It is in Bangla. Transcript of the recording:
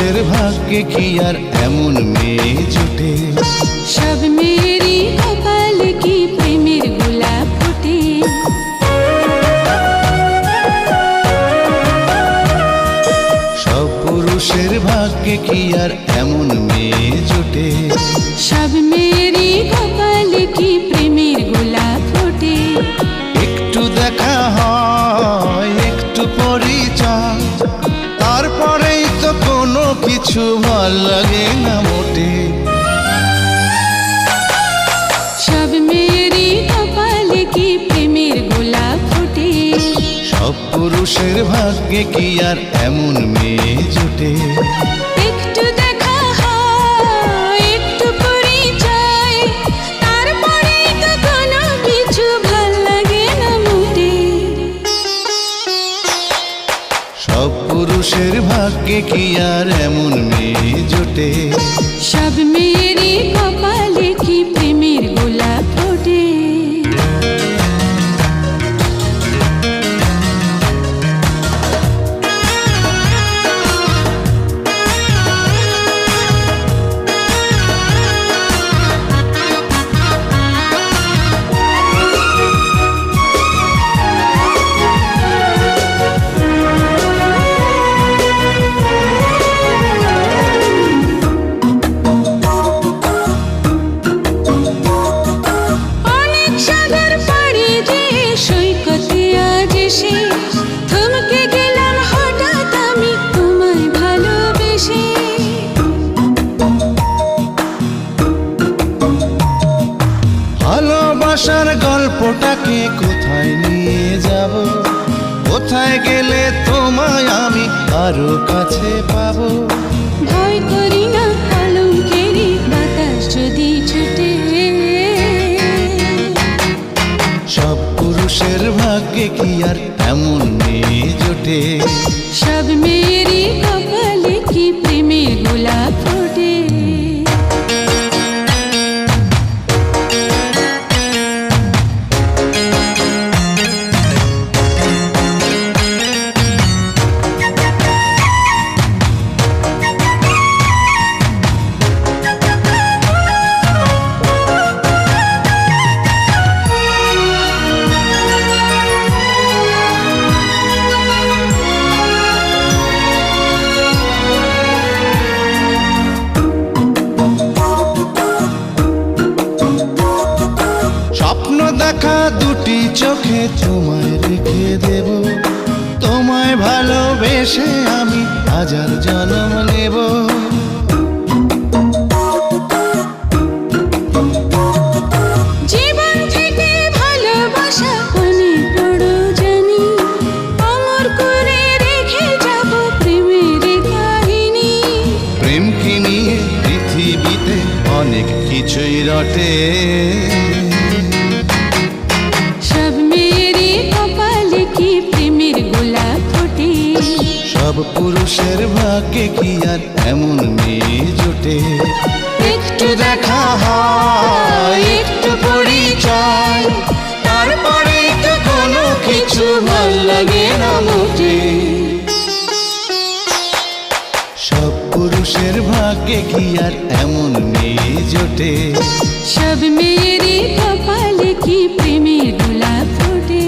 পুরুষের ভাগ্যে কি আর এমন মেয়ে জোটে? সব মেয়েরই কপালে কি প্রেমের গোলাপ ফোটে? সব পুরুষের ভাগ্যে কি আর এমন মেয়ে জোটে? সব মেয়েরই কপালে কি প্রেমের গোলাপ ফোটে? একটু দেখা হয়, একটু পরিচয়, তারপরেই তো কোনো কিছু ভাল লাগে না মোটে। সব মেয়েরই কপালে কি প্রেমের গোলাপ ফোটে? সব পুরুষের ভাগ্যে কি আর এমন মেয়ে জোটে? একটু দেখা হয়, একটু পরিচয়, তারপরেই তো কোনো কিছু ভাল লাগে না মোটে। সব পুরুষের ভাগ্যে কি আর এমন মেয়ে জোটে? সব মেয়েরই কপালে কি প্রেমের গোলাপ ফোটে? অনেক সাগর পাড়ি দিয়ে সৈকতে আজ এসে থমকে গেলাম হঠাৎ আমি তোমায় ভালোবেসে। ভালোবাসার গল্পটাকে কোথায় নিয়ে যাব? কোথায় গেলে তোমায় আমি আরো কাছে পাবো? ভয় করি না কলঙ্কেরই বাতাস যদি ছুটে। সব পুরুষের ভাগ্যে কি আর এমন মেয়ে জোটে? সব মেয়েরই কপালে কি প্রেমের গোলাপ ফোটে? স্বপ্ন দেখা দুটি চোখে তোমায় রেখে দেব, তোমায় ভালোবেসে আমি হাজার জন্ম নেব। জীবন থেকে ভালোবাসা অনেক বড় জানি, অমর করে রেখে যাব প্রেমের কাহিনী। প্রেম কি নিয়ে পৃথিবীতে অনেক কিছুই রটে। সব মেয়েরই কপালে কি প্রেমের গোলাপ ফোটে? সব পুরুষের ভাগ্যে কি আর এমন মেয়ে জোটে? একটু দেখা হয়, একটু পরিচয়, তারপরে তো কোনো কিছু ভাল লাগে না মোটে। সব পুরুষের ভাগ্যে কি আর এমন মেয়ে জোটে? সব মেয়েরই কপালে কি প্রেমের গোলাপ ফোটে?